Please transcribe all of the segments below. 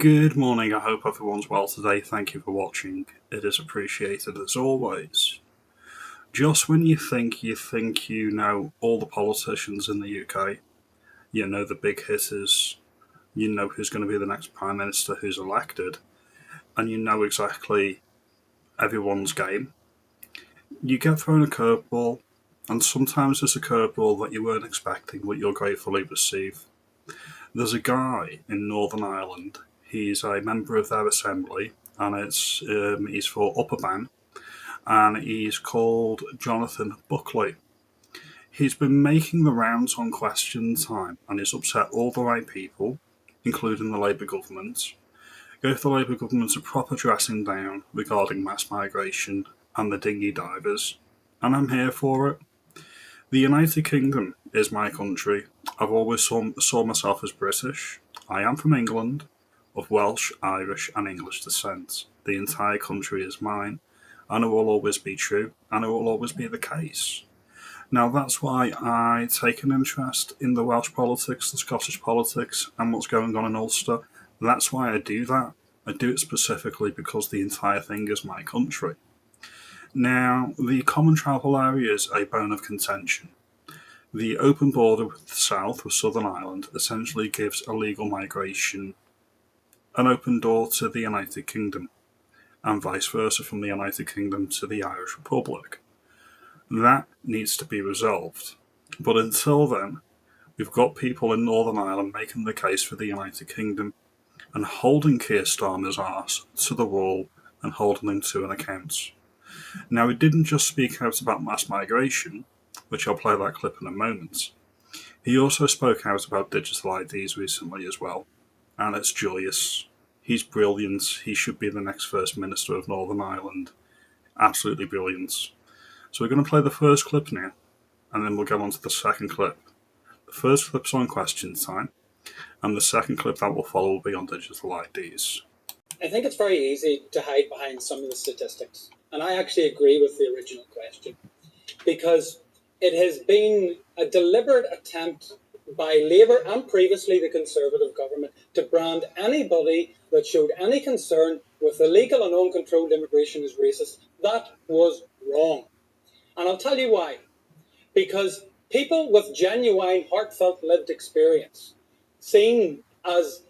Good morning, I hope everyone's well today. Thank you for watching. It is appreciated as always. Just when you think you know all the politicians in the UK, you know the big hitters, you know who's going to be the next Prime Minister who's elected, and you know exactly everyone's game, you get thrown a curveball, and sometimes it's a curveball that you weren't expecting but you'll gratefully receive. There's a guy in Northern Ireland. He's a member of their assembly, and he's for Upper Ban, and he's called Jonathan Buckley. He's been making the rounds on Question Time, and he's upset all the right people, including the Labour government. Gave the Labour government a proper dressing down regarding mass migration and the dinghy divers, and I'm here for it. The United Kingdom is my country. I've always saw myself as British. I am from England, of Welsh, Irish, and English descent. The entire country is mine, and it will always be true, and it will always be the case. Now, that's why I take an interest in the Welsh politics, the Scottish politics, and what's going on in Ulster. That's why I do that. I do it specifically because the entire thing is my country. Now, the common travel area is a bone of contention. The open border with the south, with Southern Ireland, essentially gives illegal migration an open door to the United Kingdom, and vice versa from the United Kingdom to the Irish Republic. That needs to be resolved. But until then, we've got people in Northern Ireland making the case for the United Kingdom and holding Keir Starmer's arse to the wall and holding him to an account. Now, he didn't just speak out about mass migration, which I'll play that clip in a moment. He also spoke out about digital IDs recently as well, and it's joyous. He's brilliant. He should be the next First Minister of Northern Ireland. Absolutely brilliant. So we're going to play the first clip now, and then we'll go on to the second clip. The first clip's on Question Time, and the second clip that will follow will be on digital IDs. I think it's very easy to hide behind some of the statistics, and I actually agree with the original question, because it has been a deliberate attempt by Labour and previously the Conservative government to brand anybody that showed any concern with illegal and uncontrolled immigration as racist. That was wrong. And I'll tell you why. Because people with genuine, heartfelt lived experience, seen as...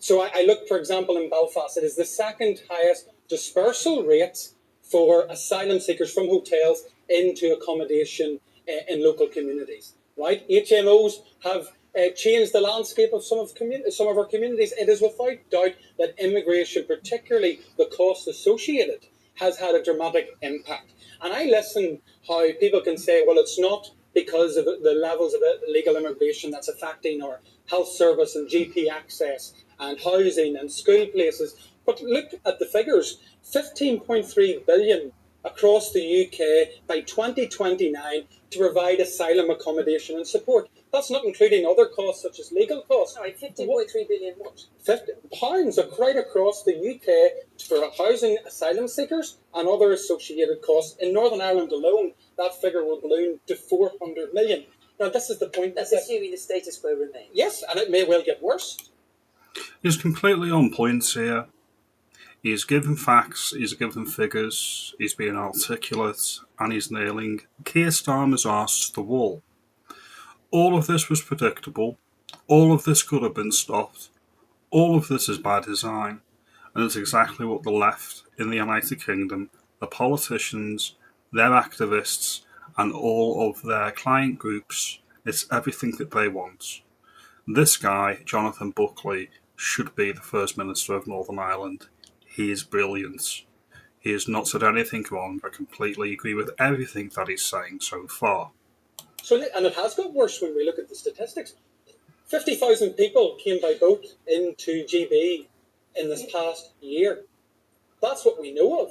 So I looked, for example, in Belfast, it is the second highest dispersal rates for asylum seekers from hotels into accommodation in local communities. Right? HMOs have changed the landscape of some of our communities. It is without doubt that immigration, particularly the cost associated, has had a dramatic impact. And I listen how people can say, well, it's not because of the levels of illegal immigration that's affecting our health service and GP access and housing and school places. But look at the figures. 15.3 billion across the UK by 2029 to provide asylum accommodation and support. That's not including other costs such as legal costs. Sorry, 15.3 billion what? Pounds right across the UK for housing asylum seekers and other associated costs. In Northern Ireland alone, that figure will balloon to 400 million. Now, this is the point. That's assuming the status quo remains. Yes, and it may well get worse. He's completely on point here. He's given facts, he's given figures, he's being articulate, and he's nailing Keir Starmer's arse to the wall. All of this was predictable. All of this could have been stopped. All of this is by design. And it's exactly what the left in the United Kingdom, the politicians, their activists, and all of their client groups, it's everything that they want. This guy, Jonathan Buckley, should be the First Minister of Northern Ireland. He is brilliant. He has not said anything wrong. I completely agree with everything that he's saying so far. And it has got worse when we look at the statistics. 50,000 people came by boat into GB in this past year. That's what we know of.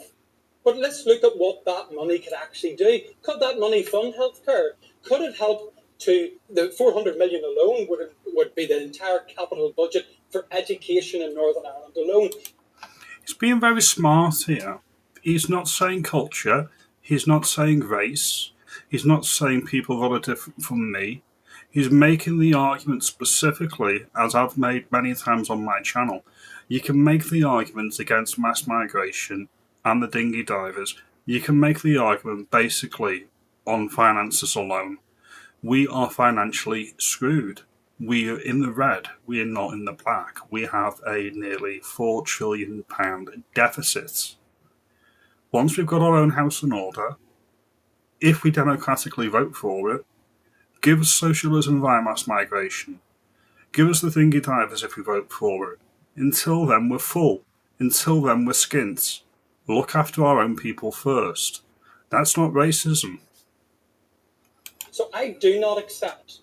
But let's look at what that money could actually do. Could that money fund healthcare? Could it help to... The 400 million alone would be the entire capital budget for education in Northern Ireland alone. He's being very smart here. He's not saying culture. He's not saying race. He's not saying people that are different from me. He's making the argument specifically, as I've made many times on my channel. You can make the argument against mass migration and the dinghy divers. You can make the argument basically on finances alone. We are financially screwed. We are in the red. We are not in the black. We have a nearly £4 trillion deficit. Once we've got our own house in order, if we democratically vote for it, give us socialism via mass migration. Give us the dinghy divers if we vote for it. Until then, we're full. Until then, we're skint. Look after our own people first. That's not racism. So I do not accept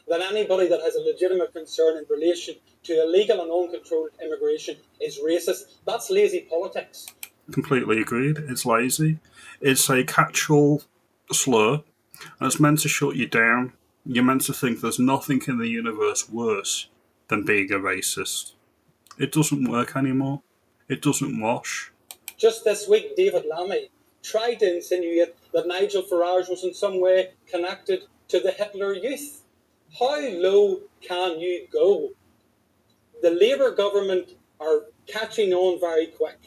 that anybody that has a legitimate concern in relation to illegal and uncontrolled immigration is racist. That's lazy politics. Completely agreed. It's lazy. It's a catch-all slur, and it's meant to shut you down. You're meant to think there's nothing in the universe worse than being a racist. It doesn't work anymore. It doesn't wash. Just this week, David Lammy tried to insinuate that Nigel Farage was in some way connected to the Hitler Youth. How low can you go? The Labour government are catching on very quick.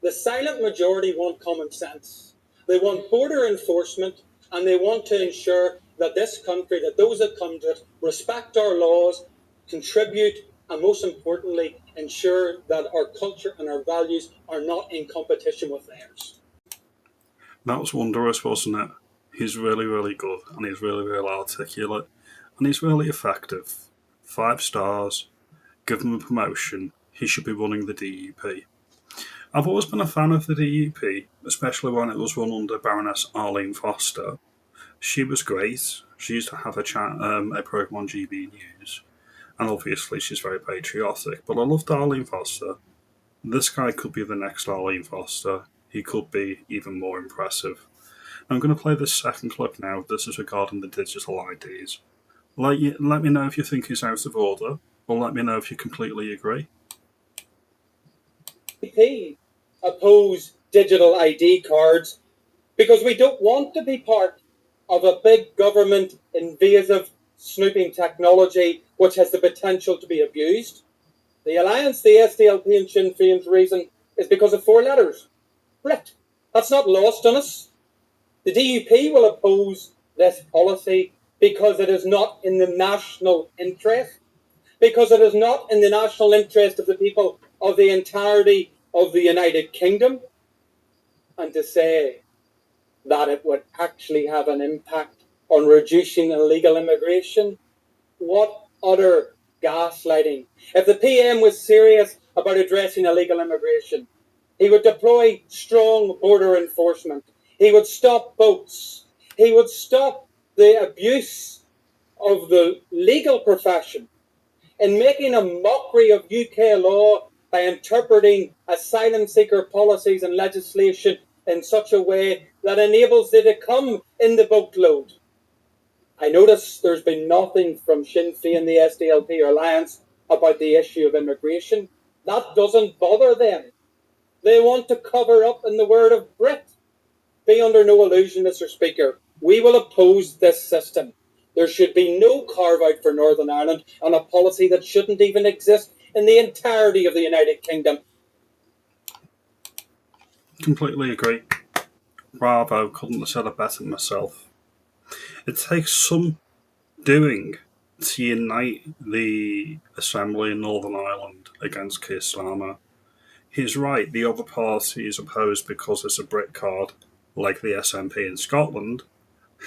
The silent majority want common sense. They want border enforcement, and they want to ensure that this country, that those that come to it, respect our laws, contribute, and most importantly, ensure that our culture and our values are not in competition with theirs. That was wonderous, wasn't it? He's really, really good, and he's really, really articulate, and he's really effective. 5 stars. Give him a promotion. He should be running the DUP. I've always been a fan of the DUP, especially when it was run under Baroness Arlene Foster. She was great. She used to have a programme on GB News, and obviously she's very patriotic. But I loved Arlene Foster. This guy could be the next Arlene Foster. He could be even more impressive. I'm going to play this second clip now. This is regarding the digital IDs. Let me know if you think he's out of order, or let me know if you completely agree. DUP oppose digital ID cards because we don't want to be part of a big government invasive snooping technology which has the potential to be abused. The alliance, the SDLP and Sinn Féin's reason is because of 4 letters. Brit. That's not lost on us. The DUP will oppose this policy because it is not in the national interest, because it is not in the national interest of the people of the entirety of the United Kingdom, and to say that it would actually have an impact on reducing illegal immigration. What utter gaslighting. If the PM was serious about addressing illegal immigration, he would deploy strong border enforcement. He would stop boats. He would stop the abuse of the legal profession in making a mockery of UK law by interpreting asylum seeker policies and legislation in such a way that enables it to come in the boatload. I notice there's been nothing from Sinn Féin, the SDLP or Alliance about the issue of immigration. That doesn't bother them. They want to cover up in the word of Brit. Be under no illusion, Mr. Speaker. We will oppose this system. There should be no carve-out for Northern Ireland and a policy that shouldn't even exist in the entirety of the United Kingdom. Completely agree. Bravo, couldn't have said it better myself. It takes some doing to unite the Assembly in Northern Ireland against Keir Starmer. He's right, the other party is opposed because it's a Brit card, like the SNP in Scotland.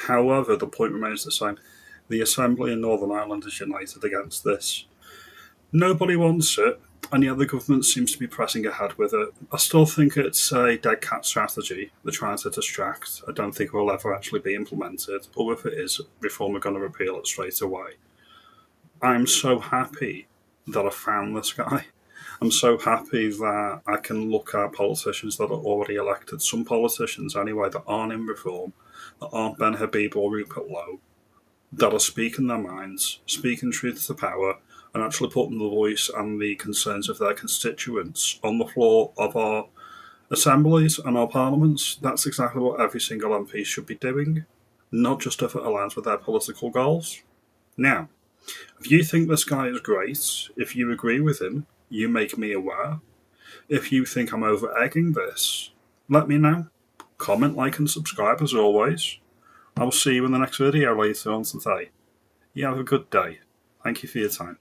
However, the point remains the same. The Assembly in Northern Ireland is united against this. Nobody wants it, and yet the government seems to be pressing ahead with it. I still think it's a dead cat strategy. They're trying to distract. I don't think it will ever actually be implemented, or if it is, Reform are going to repeal it straight away. I'm so happy that I found this guy. I'm so happy that I can look at politicians that are already elected, some politicians anyway, that aren't in Reform, that aren't Ben Habib or Rupert Lowe, that are speaking their minds, speaking truth to power, and actually putting the voice and the concerns of their constituents on the floor of our assemblies and our parliaments. That's exactly what every single MP should be doing, not just if it aligns with their political goals. Now, If you think this guy is great, if you agree with him, you make me aware. If you think I'm over-egging this, let me know. Comment, like, and subscribe as always. I will see you in the next video later on today. You have a good day. Thank you for your time.